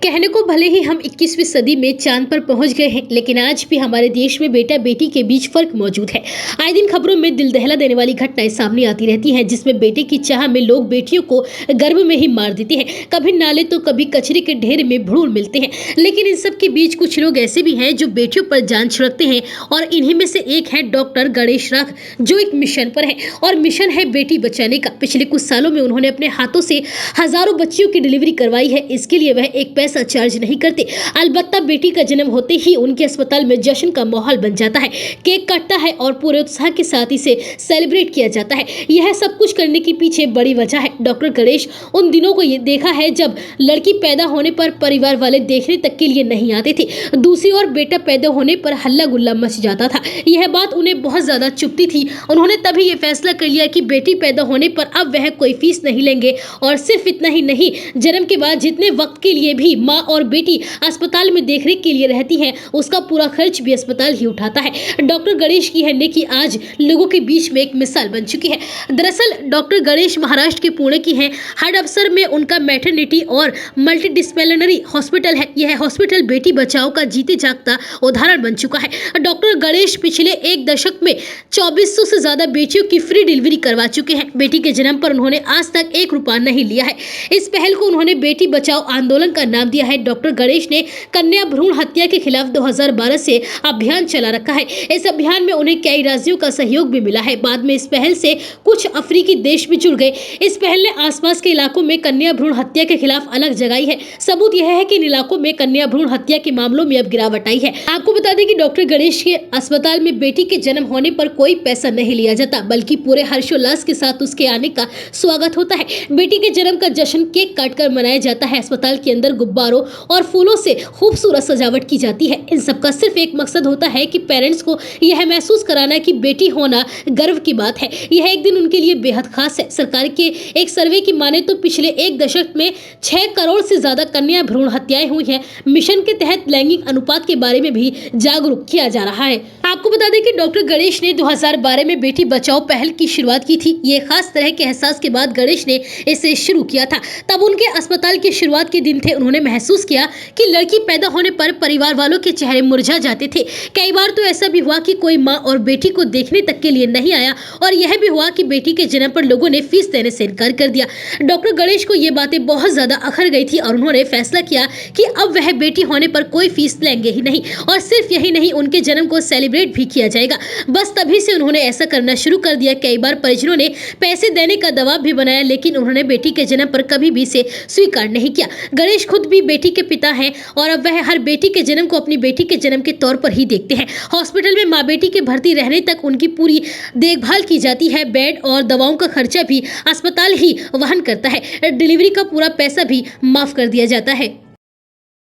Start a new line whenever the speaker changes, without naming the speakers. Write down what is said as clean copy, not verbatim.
कहने को भले ही हम 21वीं सदी में चांद पर पहुंच गए हैं, लेकिन आज भी हमारे देश में बेटा बेटी के बीच फर्क मौजूद है। आए दिन खबरों में दिल दहला देने वाली घटनाएं सामने आती रहती हैं, जिसमें बेटे की चाह में लोग बेटियों को गर्भ में ही मार देते हैं। कभी नाले तो कभी कचरे के ढेर में भ्रूण मिलते हैं। लेकिन इन सब के बीच कुछ लोग ऐसे भी हैं जो बेटियों पर जान छिड़कते हैं, और इन्हीं में से एक है डॉक्टर गणेश राख, जो एक मिशन पर है, और मिशन है बेटी बचाने का। पिछले कुछ सालों में उन्होंने अपने हाथों से हजारों बच्चियों की डिलीवरी करवाई है। इसके लिए वह एक पैसा चार्ज नहीं करते। अलबत्ता बेटी का जन्म होते ही उनके अस्पताल में जश्न का माहौल बन जाता है, केक कटता है और पूरे उत्साह के साथ इसे सेलिब्रेट किया जाता है। यह सब कुछ करने के पीछे बड़ी वजह है। डॉक्टर गणेश उन दिनों को ये देखा है जब लड़की पैदा होने पर परिवार वाले देखने तक के लिए नहीं आते थे। दूसरी ओर बेटा पैदा होने पर हल्ला गुल्ला मच जाता था। यह बात उन्हें बहुत ज्यादा चुभती थी। उन्होंने तभी ये फैसला कर लिया कि बेटी पैदा होने पर अब वह कोई फीस नहीं लेंगे, और सिर्फ इतना ही नहीं, जन्म के बाद जितने वक्त के लिए भी माँ और बेटी अस्पताल में देखरेख के लिए रहती हैं, उसका पूरा खर्च भी अस्पताल ही उठाता है। डॉक्टर गणेश की है नेकी आज लोगों के बीच में एक मिसाल बन चुकी है। दरअसल डॉक्टर गणेश महाराष्ट्र के पुणे की हैं। हडपसर में उनका मैटरनिटी और मल्टीडिसिप्लिनरी हॉस्पिटल है। यह हॉस्पिटल बेटी बचाओ का जीते जागता उदाहरण बन चुका है। डॉक्टर गणेश पिछले एक दशक में 2400 से ज्यादा बेटियों की फ्री डिलीवरी करवा चुके हैं। बेटी के जन्म पर उन्होंने आज तक 1 रुपया नहीं लिया है। इस पहल को उन्होंने बेटी बचाओ आंदोलन का नाम दिया है। डॉक्टर गणेश ने कन्या भ्रूण हत्या के खिलाफ 2012 से अभियान चला रखा है। इस अभियान में उन्हें कई राज्यों का सहयोग भी मिला है। बाद में इस पहल से कुछ अफ्रीकी देश भी जुड़ गए। इस पहल ने आसपास के इलाकों में कन्या भ्रूण हत्या के खिलाफ अलग जगाई है। सबूत यह है कि इन इलाकों में कन्या भ्रूण हत्या के मामलों में अब गिरावट आई है। आपको बता दें कि डॉक्टर गणेश के अस्पताल में बेटी के जन्म होने पर कोई पैसा नहीं लिया जाता, बल्कि पूरे हर्षोल्लास के साथ उसके आने का स्वागत होता है। बेटी के जन्म का जश्न केक काटकर मनाया जाता है। अस्पताल के अंदर गुब्बारों और फूलों से खूबसूरत सजावट की जाती है। इन सब का सिर्फ एक मकसद होता है कि पेरेंट्स को यह महसूस कराना कि बेटी होना गर्व की बात है। यह एक दिन उनके लिए बेहद खास है। सरकार के एक सर्वे की माने तो पिछले एक दशक में 6 करोड़ से ज्यादा कन्या भ्रूण हत्याएं हुई हैं। मिशन के तहत लैंगिक अनुपात के बारे में भी जागरूक किया जा रहा है। आपको बता दें कि डॉक्टर गणेश ने 2012 में बेटी बचाओ पहल की शुरुआत की थी। ये खास तरह के एहसास के बाद गणेश ने इसे शुरू किया था। तब उनके अस्पताल के शुरुआत के दिन थे। उन्होंने महसूस किया कि लड़की पैदा होने पर परिवार वालों के चेहरे मुरझा जाते थे। कई बार तो ऐसा भी हुआ कि कोई माँ और बेटी को देखने तक के लिए नहीं आया, और यह भी हुआ कि बेटी के जन्म पर लोगों ने फीस देने से इनकार कर दिया। डॉक्टर गणेश को ये बातें बहुत ज्यादा अखर गई थी, और उन्होंने फैसला किया कि अब वह बेटी होने पर कोई फीस लेंगे ही नहीं, और सिर्फ यही नहीं, उनके जन्म को सेलिब्रेट भी किया जाएगा। बस तभी से उन्होंने ऐसा करना शुरू कर दिया। कई बार परिजनों ने पैसे देने का दबाव भी बनाया, लेकिन उन्होंने बेटी के जन्म पर कभी भी इसे स्वीकार नहीं किया। गणेश खुद भी बेटी के पिता हैं, और अब वह हर बेटी के जन्म को अपनी बेटी के जन्म के तौर पर ही देखते हैं। हॉस्पिटल में माँ बेटी के भर्ती रहने तक उनकी पूरी देखभाल की जाती है। बेड और दवाओं का खर्चा भी अस्पताल ही वहन करता है। डिलीवरी का पूरा पैसा भी माफ कर दिया जाता है।